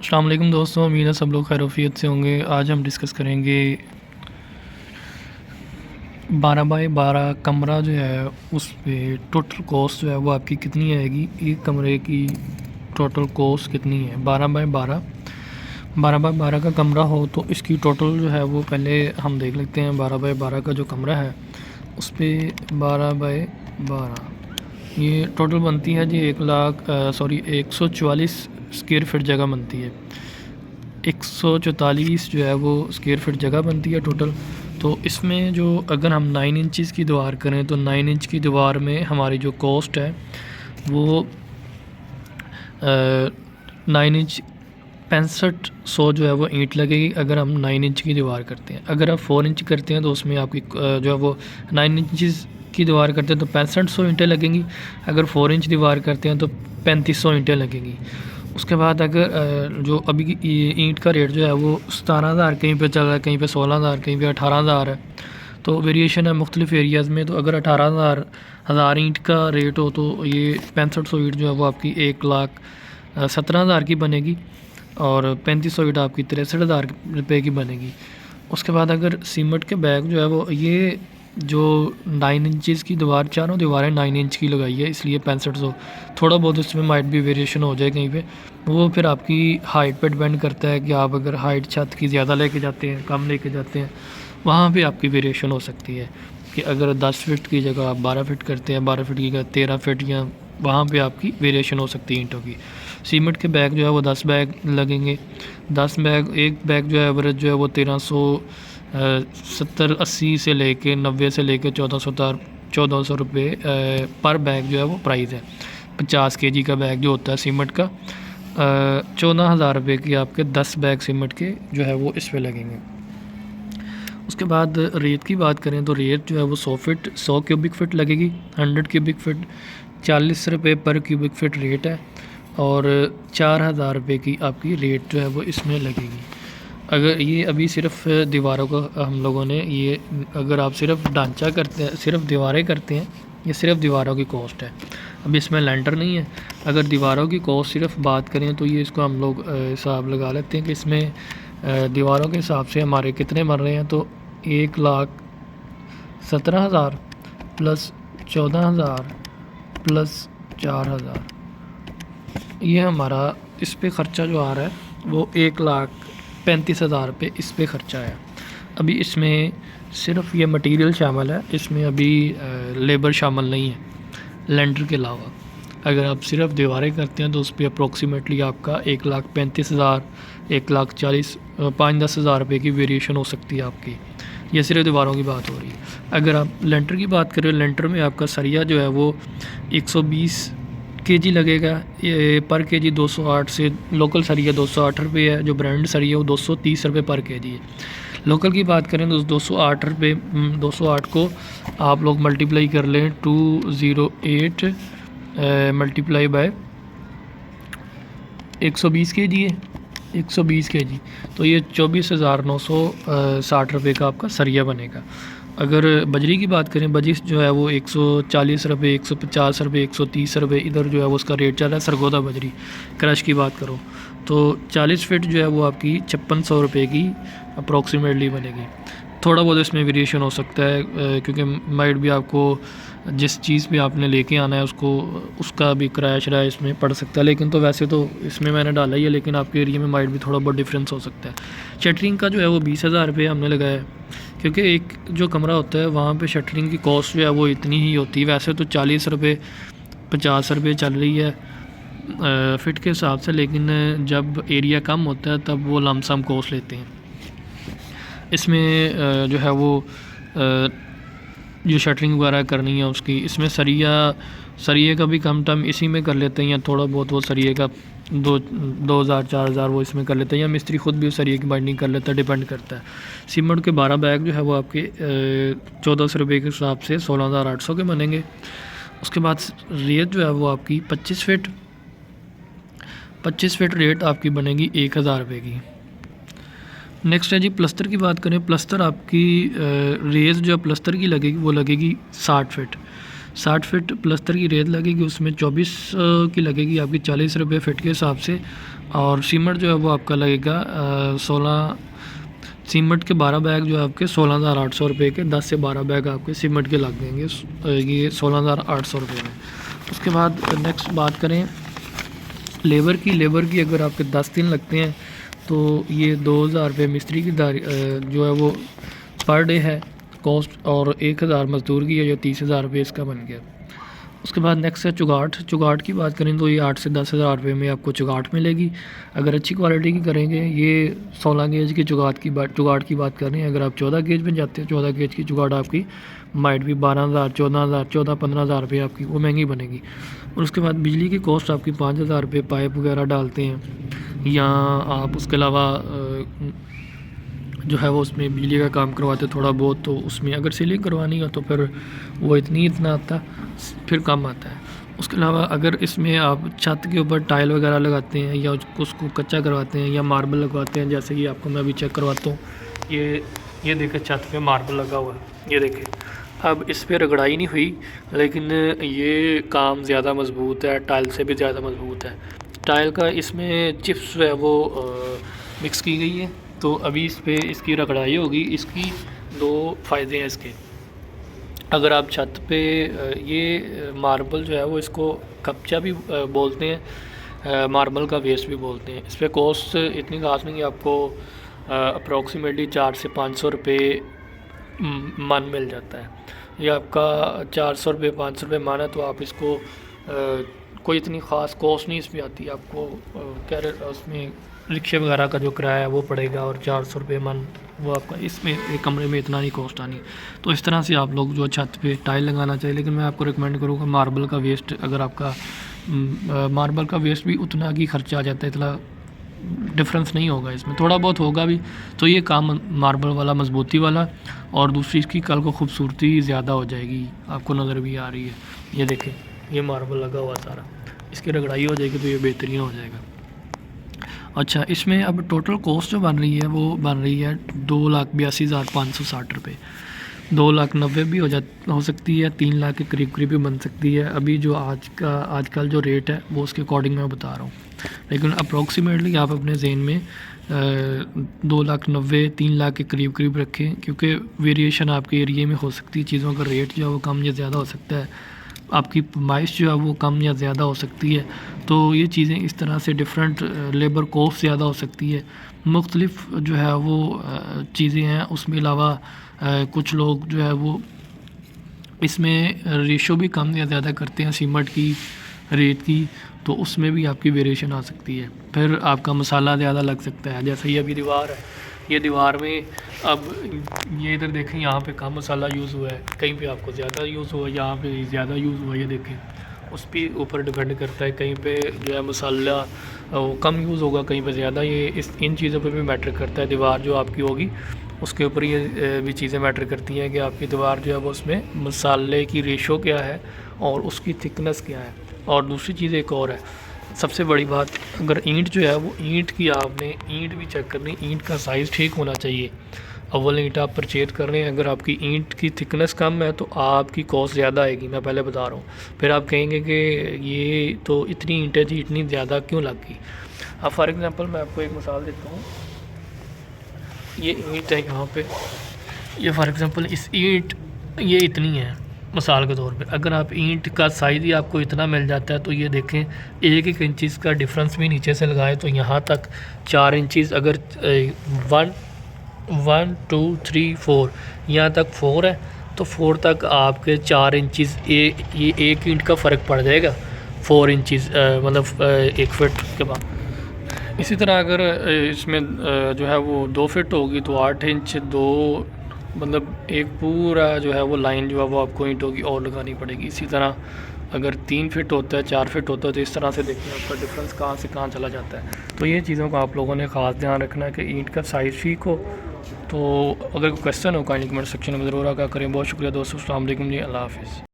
अस्सलाम वालेकुम दोस्तों, उम्मीद है सब लोग खैरियत से होंगे। आज हम डिस्कस करेंगे 12 बाई 12 कमरा जो है उस पे टोटल कॉस्ट जो है वो आपकी कितनी आएगी। एक कमरे की टोटल कॉस्ट कितनी है। 12 बाई 12 का कमरा हो तो इसकी टोटल जो है वो पहले हम देख लेते हैं। 12 बाई 12 का जो कमरा है उस पर 12 बाई 12 ये टोटल बनती है जी 144 स्क्वायर फिट जगह बनती है। 144 जो है वो स्क्वायर फिट जगह बनती है टोटल। तो इसमें जो अगर हम 9 इंचज़ की दीवार करें तो 9 इंच की दीवार में हमारी जो कॉस्ट है वो 9 इंच 6500 जो है वो ईंट लगेगी अगर हम 9 इंच की दीवार करते हैं। अगर आप 4 इंच करते हैं तो उसमें आपकी जो है वो 9 इंचज़ की दीवार करते हैं तो 6500 ईंटें लगेंगी। अगर 4 इंच दीवार करते हैं तो 3500 ईंटें लगेंगी। उसके बाद अगर जो अभी ईंट का रेट जो है वो 17,000 कहीं पे चल रहा है, कहीं पे 16,000, कहीं पे 18,000 है। तो वेरिएशन है मुख्तलिफ़ एरियाज़ में। तो अगर 18,000 ईंट का रेट हो तो ये 6500 ईंट जो है वो आपकी 1,17,000 की बनेगी और 3500 ईंट आपकी 63,000 रुपये की बनेगी। उसके बाद अगर सीमेंट के बैग जो है वो ये जो 9 इंचज़ की दीवार, चारों दीवारें 9 इंच की लगाई है इसलिए 6500। थोड़ा बहुत इसमें माइट भी वेरिएशन हो जाए कहीं पे, वो फिर आपकी हाइट पे डिपेंड करता है कि आप अगर हाइट छत की ज़्यादा लेके जाते हैं, कम लेके जाते हैं, वहाँ पे आपकी वेरिएशन हो सकती है। कि अगर 10 फिट की जगह आप 12 फिट करते हैं, 12 फिट की जगह 13 फिट, या वहाँ पे आपकी वेरिएशन हो सकती है ईंटों की। सीमेंट के बैग जो है वो 10 बैग लगेंगे। 10 बैग, एक बैग जो है एवरेज जो है वो 1370-80 से लेके 90 से लेके 1400 रुपये पर बैग जो है वो प्राइस है। 50 केजी का बैग जो होता है सीमेंट का 14,000 रुपये की आपके 10 बैग सीमेंट के जो है वो इस पे लगेंगे। उसके बाद रेत की बात करें तो रेत जो है वो 100 क्यूबिक फ़िट लगेगी। 100 क्यूबिक फ़िट 40 रुपये पर क्यूबिक फ़िट रेट है और 4,000 रुपये की आपकी रेट जो है वो इसमें लगेगी। अगर ये अभी सिर्फ दीवारों का हम लोगों ने ये, अगर आप सिर्फ ढांचा करते हैं, सिर्फ दीवारें करते हैं, ये सिर्फ दीवारों की कॉस्ट है। अभी इसमें लेंटर नहीं है। अगर दीवारों की कॉस्ट सिर्फ बात करें तो ये इसको हम लोग हिसाब लगा लेते हैं कि इसमें दीवारों के हिसाब से हमारे कितने बन रहे हैं। तो 1,17,000 प्लस 14,000 प्लस 4,000, ये हमारा इस पे ख़र्चा जो आ रहा है वो 1,35,000 रुपये इस पे ख़र्चा है। अभी इसमें सिर्फ ये मटेरियल शामिल है, इसमें अभी लेबर शामिल नहीं है लेंटर के अलावा। अगर आप सिर्फ दीवारें करते हैं तो उस पर अप्रोक्सीमेटली आपका 1,35,000, 1,40,000, 5-10 हज़ार रुपये की वेरिएशन हो सकती है आपकी। ये सिर्फ दीवारों की बात हो रही है। अगर आप लेंटर की बात करें, लेंटर में आपका सरिया जो है वो 120 केजी लगेगा। ये पर केजी 208 से, लोकल सरिया 208 रुपये है, जो ब्रांड सरिया वो 230 रुपये पर केजी है। लोकल की बात करें तो 208 रुपये, 208 को आप लोग मल्टीप्लाई कर लें 208 मल्टीप्लाई बाय 120 केजी है, 120 केजी, तो ये 24,960 रुपये का आपका सरिया बनेगा। अगर बजरी की बात करें, बजरी जो है वो 140 रुपये, 150 रुपये, 130 रुपये इधर जो है वो उसका रेट चल रहा है। सरगोदा बजरी क्रश की बात करो तो 40 फिट जो है वो आपकी 5600 रुपये की अप्रॉक्सीमेटली बनेगी। थोड़ा बहुत इसमें वेरिएशन हो सकता है क्योंकि माइट भी आपको जिस चीज़ भी आपने लेके आना है उसको, उसका भी किराया शराया इसमें पड़ सकता है। लेकिन तो वैसे तो इसमें मैंने डाला ही है, लेकिन आपके एरिया में माइट भी थोड़ा बहुत डिफरेंस हो सकता है। शटरिंग का जो है वो 20,000 रुपये हमने लगाया है, क्योंकि एक जो कमरा होता है वहाँ पे शटरिंग की कॉस्ट जो है वो इतनी ही होती है। वैसे तो 40 रुपये 50 रुपये चल रही है फ़िट के हिसाब से, लेकिन जब एरिया कम होता है तब वो लमसम कॉस्ट लेते हैं। इसमें जो है वो जो शटरिंग वगैरह करनी है उसकी, इसमें सरिये का भी कम टम इसी में कर लेते हैं, या थोड़ा बहुत वो सरिये का 2,000-4,000 वो इसमें कर लेते हैं, या मिस्त्री ख़ुद भी उस सरिये की बाइंडिंग कर लेता है, डिपेंड करता है। सीमेंट के 12 बैग जो है वो आपके 1,400 रुपये के हिसाब से 16,800 के बनेंगे। उसके बाद रेत जो है वो आपकी 25 फिट रेट आपकी बनेगी 1,000 रुपये की। नेक्स्ट है जी प्लस्तर की बात करें। प्लस्तर आपकी रेत जो प्लस्तर की लगेगी वो लगेगी 60 फिट प्लस्तर की रेत लगेगी। उसमें 24 की लगेगी आपकी 40 रुपये फ़िट के हिसाब से, और सीमेंट जो है वो आपका लगेगा 16 सीमेंट के 12 बैग जो है आपके 16,800 रुपये के, 10 से 12 बैग आपके सीमेंट के लग देंगे, ये 16,800 रुपये में। उसके बाद नेक्स्ट बात करें लेबर की अगर आपके 10 दिन लगते हैं तो ये 2,000 रुपये मिस्त्री की जो है वो पर डे है कॉस्ट, और 1,000 मज़दूर की है, जो 30,000 रुपये इसका बन गया। उसके बाद नेक्स्ट है चुगाट की बात करें तो ये 8 से 10,000 रुपये में आपको चुगाट मिलेगी। अगर अच्छी क्वालिटी की करेंगे, ये 16 गेज की चुगाट की बात कर रहे हैं। अगर आप 14 गेज में जाते हैं, 14 गेज की चुगाट आपकी माइट भी 12,000 14,000 15,000 रुपये आपकी वो महंगी बनेगी। और उसके बाद बिजली की कॉस्ट आपकी 5,000 रुपये पाइप वगैरह डालते हैं, या आप उसके अलावा जो है वो उसमें बिजली का काम करवाते थोड़ा बहुत, तो उसमें अगर सीलिंग करवानी हो तो फिर वो इतना आता, फिर कम आता है। उसके अलावा अगर इसमें आप छत के ऊपर टाइल वगैरह लगाते हैं या उसको कच्चा करवाते हैं या मार्बल लगवाते हैं, जैसे कि आपको मैं अभी चेक करवाता हूँ, ये देखें छत पे मार्बल लगा हुआ है, ये देखें। अब इस पर रगड़ाई नहीं हुई, लेकिन ये काम ज़्यादा मज़बूत है, टाइल से भी ज़्यादा मज़बूत है। टाइल का इसमें चिप्स है वो मिक्स की गई है, तो अभी इस पर इसकी रगड़ाई होगी। इसकी 2 फ़ायदे हैं इसके। अगर आप छत पे ये मार्बल जो है वो इसको कपचा भी बोलते हैं, मार्बल का वेस्ट भी बोलते हैं। इस पर कॉस्ट इतनी खास नहीं है, आपको अप्रॉक्सीमेटली 400 से 500 रुपये मन मिल जाता है। ये आपका 400 रुपये 500 रुपये मन है, तो आप इसको कोई इतनी ख़ास कॉस्ट नहीं इसमें आती। आपको उसमें रिक्शे वगैरह का जो किराया है वो पड़ेगा, और 400 रुपये मन वो आपका इसमें एक कमरे में इतना नहीं कॉस्ट आनी। तो इस तरह से आप लोग जो छत पे टाइल लगाना चाहिए। लेकिन मैं आपको रिकमेंड करूँगा मार्बल का वेस्ट, अगर आपका मार्बल का वेस्ट भी उतना की खर्चा आ जाता है, इतना डिफरेंस नहीं होगा इसमें, थोड़ा बहुत होगा भी, तो ये काम मार्बल वाला मजबूती वाला, और दूसरी इसकी कल को खूबसूरती ज़्यादा हो जाएगी, आपको नज़र भी आ रही है। ये देखें, ये मार्बल लगा हुआ सारा, इसकी रगड़ाई हो जाएगी तो ये बेहतरीन हो जाएगा। अच्छा, इसमें अब टोटल कॉस्ट जो बन रही है वो बन रही है 2,82,560 रुपये। 2,90,000 भी हो सकती है, 3 लाख के करीब भी बन सकती है। अभी जो आजकल जो रेट है वो उसके अकॉर्डिंग मैं बता रहा हूँ, लेकिन अप्रॉक्सीमेटली आप अपने जहन में 2,90,000 3 लाख के करीब रखें, क्योंकि वेरिएशन आपके एरिए में हो सकती है। चीज़ों का रेट जो है वो कम या ज़्यादा हो सकता है, आपकी पैमाइश जो है वो कम या ज़्यादा हो सकती है। तो ये चीज़ें इस तरह से डिफरेंट, लेबर कॉस्ट ज़्यादा हो सकती है, मुख्तलिफ जो है वो चीज़ें हैं। उसमें अलावा कुछ लोग जो है वो इसमें रेशो भी कम या ज़्यादा करते हैं सीमेंट की, रेत की, तो उसमें भी आपकी वेरिएशन आ सकती है। फिर आपका मसाला ज़्यादा लग सकता है। जैसे ये अभी दीवार है, ये दीवार में अब ये इधर देखें, यहाँ पे कम मसाला यूज़ हुआ है, कहीं पे आपको ज़्यादा यूज़ हुआ है, यहाँ पे ज़्यादा यूज़ हुआ है। ये देखें, उस पर ऊपर डिपेंड करता है, कहीं पे जो है मसाला वो कम यूज़ होगा, कहीं पे ज़्यादा। ये इन चीज़ों पे भी मैटर करता है। दीवार जो आपकी होगी उसके ऊपर ये भी चीज़ें मैटर करती हैं कि आपकी दीवार जो है वो उसमें मसाले की रेशो क्या है और उसकी थिकनेस क्या है। और दूसरी चीज़ एक और है, सबसे बड़ी बात, अगर ईंट जो है वो ईंट की आपने ईंट भी चेक करनी, ईंट का साइज़ ठीक होना चाहिए। अव्वल ईंट आप परचेज कर रहे हैं, अगर आपकी ईंट की थिकनेस कम है तो आपकी कॉस्ट ज़्यादा आएगी, मैं पहले बता रहा हूँ। फिर आप कहेंगे कि ये तो इतनी ईंटें थी, इतनी ज़्यादा क्यों लग गई। अब फॉर एग्ज़ाम्पल मैं आपको एक मिसाल देता हूँ, ये ईंट है यहाँ पे, ये फॉर एग्ज़ाम्पल इस ईंट ये इतनी है मिसाल के तौर पे। अगर आप ईंट का साइज़ ही आपको इतना मिल जाता है, तो ये देखें 1 इंचज़ का डिफरेंस भी नीचे से लगाएं तो यहाँ तक 4 इंचज़, अगर 1 2 3 4 यहाँ तक 4 है, तो 4 तक आपके 4 इंचज़ ये 1 ईंट का फ़र्क पड़ जाएगा, 4 इंचज़ मतलब 1 फिट के बाद। इसी तरह अगर इसमें जो है वो 2 फिट होगी तो 8 इंच 2, मतलब एक पूरा जो है वो लाइन जो है वो आपको ईंटों की और लगानी पड़ेगी। इसी तरह अगर 3 फिट होता है, 4 फिट होता है, तो इस तरह से देखिए आपका डिफरेंस कहाँ से कहाँ चला जाता है। तो ये चीज़ों का आप लोगों ने ख़ास ध्यान रखना है कि ईंट का साइज़ ठीक हो। तो अगर कोई क्वेश्चन हो काइंडली कमेंट सेक्शन में ज़रूर आगा करें। बहुत शुक्रिया दोस्तों, अस्सलाम वालेकुम जी, अल्लाह हाफ़िज़।